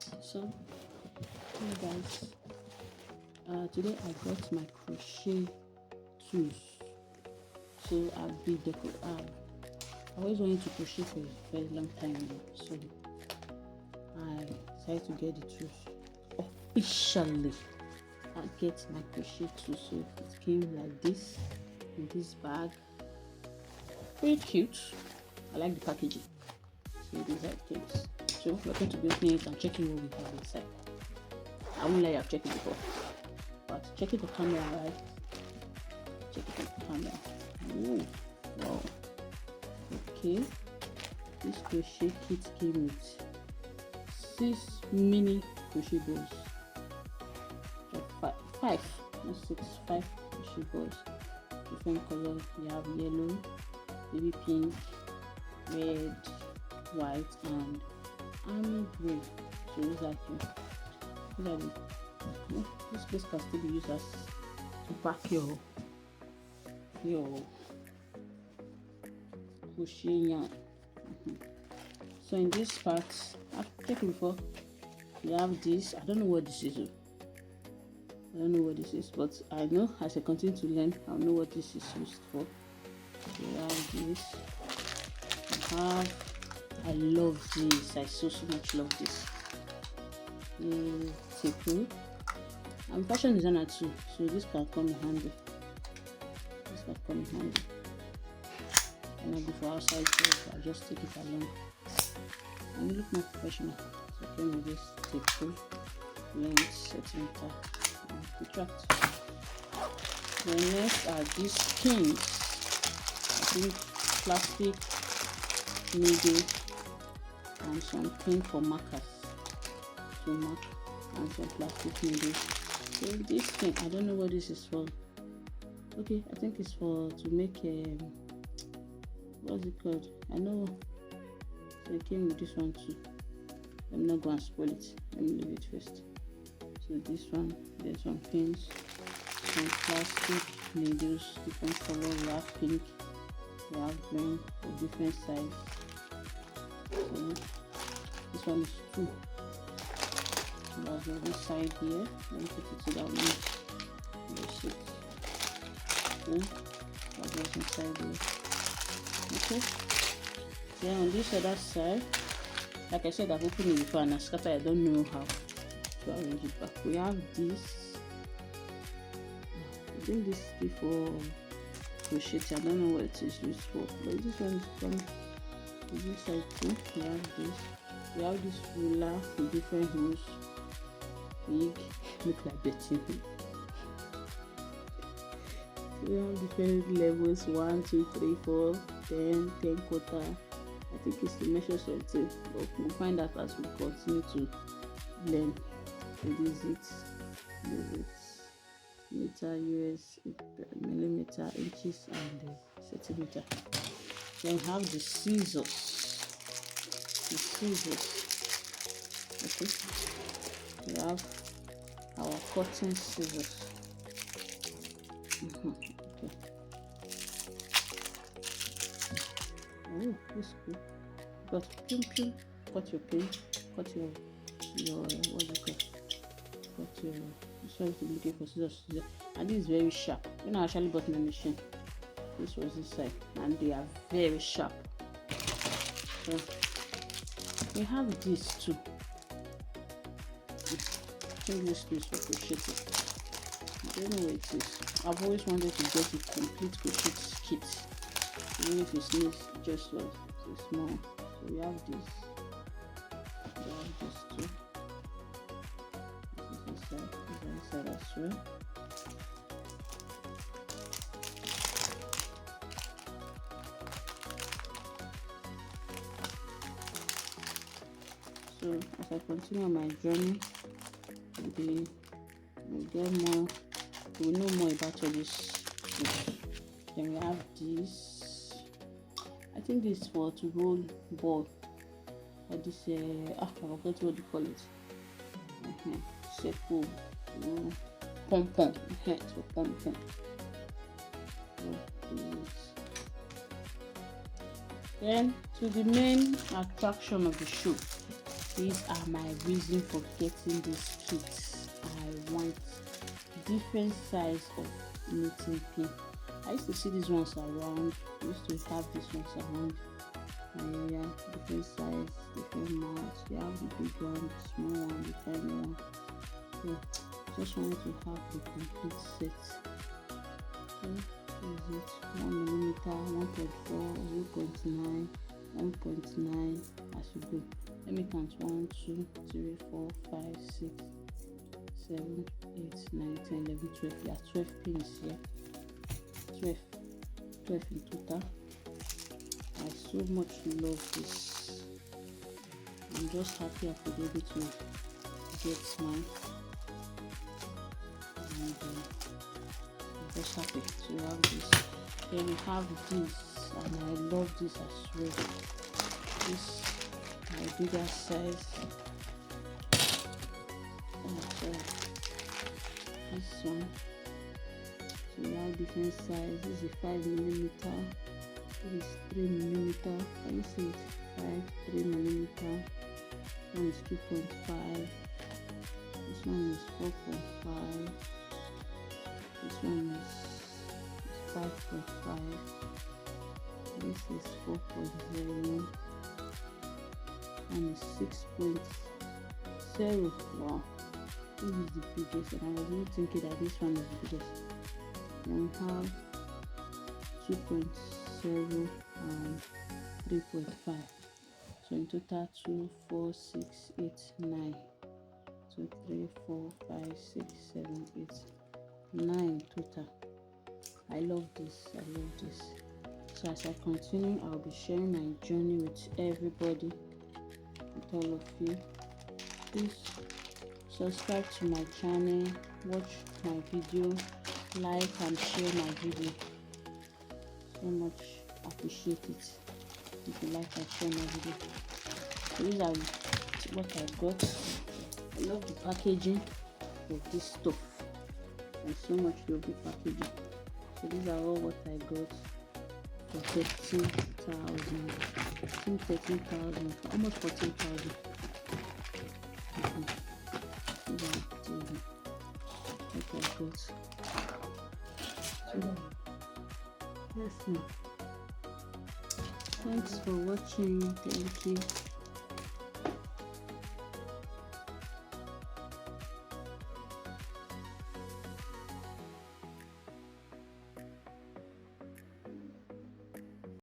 So hey guys, today I got my crochet tools. So I always wanted to crochet for a very long time now, so I decided to get the tools officially. I get my crochet tools. So it came like this in this bag, pretty cute. I like the packaging. So these are things. So we're going to be opening it and checking what we have inside. I won't lie, I've checked it before, but check it on camera, right? Check it on camera. Ooh, wow. Okay, this crochet kit came with 6 mini crochet balls. Five, not 6, 5 crochet balls. Different colors. You have yellow, baby pink, red, white, and army green. So these are the this place can still be used as to pack your crochet yarn. So in this part, I've checked before, you have this. I don't know what this is. I don't know what this is, but I know as I continue to learn, I'll know what this is used for. So you have this. I love this. I so much love this. Tape. I'm fashion designer too, so this can come in handy. And I'll go for outside job, I'll just take it along and look more professional. So I came with this tape, length, centimeter, and retract. The next are these pins. I think plastic needle and some pin for markers to mark, and some plastic needle. So this thing, I don't know what this is for. Okay, I think it's for to make what's it called? I know. So it came with this one too. I'm not going to spoil it. Let me leave it first. So this one, there's some pins, some plastic needles, different color. We have pink, we have green, of different size. So this one is 2. That's on this side here. Let me put it so that we use it. Okay, that's inside here. Okay. Then on this other side, like I said, I've opened it before and I scattered. I don't know how to arrange it back. We have this. I think this is before crochet. I don't know what it is used for, but this one is from this side too. We have this. We have this ruler with different holes. Big, look like Betty. We have different levels: 1, 2, 3, 4, 10, 10 quarter. I think it's to measure something, but we'll find out as we continue to learn. So this is meter, US, millimeter, inches, and centimeter. Then we have the scissors. Okay. We have our cotton scissors. Okay. Oh, that's cool. But cut your pin, cut your what do you call? Cut your. This one is looking for scissors, and this is very sharp. When I actually bought my machine, this was this side, and they are very sharp. So we have this too. I think this is for crocheting. I don't know what it is. I've always wanted to get a complete crochet kit, even if it's not just like so small. So we have this. We have this too. This is inside as well. So as I continue my journey, we'll get more. We'll know more about all this. Then we have this. I think this is for to roll ball. Like this. I forgot what you call it. Circle. Pom pom. It's for pom pom. Then to the main attraction of the show. these are my reason for getting this kit. I want different size of knitting pin. I used to see these ones around. I used to have these ones around my area. Different size, different mouths. You have the big one, the small one, the tiny one. So just wanted to have the complete set. Okay, is it 1 millimeter, 1.4, 0.9, 1.9 as you go. Let me count 1, 2, 3, 4, 5, 6, 7, 8, 9, 10, 11, 12. There are 12 pins here. 12 in total. I so much love this. I'm just happy I could be able to get mine. And I'm just happy to have this. Then we have this, and I love this as well. This my bigger size. This one. So we have different size. This is 5 millimeter. This is 3 millimeter. Can you see it? 3 millimeter. This one is 2.5. This one is 4.5. This one is 5.5. This is 4.0. And it's 6.0. Wow, this is the biggest, and I was really thinking that this one is the biggest. Then we have 2.0 and 3.5. So in total 2, 4, 6, 8, 9. So 3, 4, 5, 6, 7, 8, 9 total. I love this. I love this. So as I continue, I'll be sharing my journey with everybody, with all of you. Please subscribe to my channel, watch my video, like and share my video. So much appreciate it if you like and share my video. So these are what I got. I love the packaging of this stuff, and so much love the packaging. So these are all what I got for 13,000. I think 13,000, almost 14,000. What I got. So let's see. Thanks for watching. Thank you.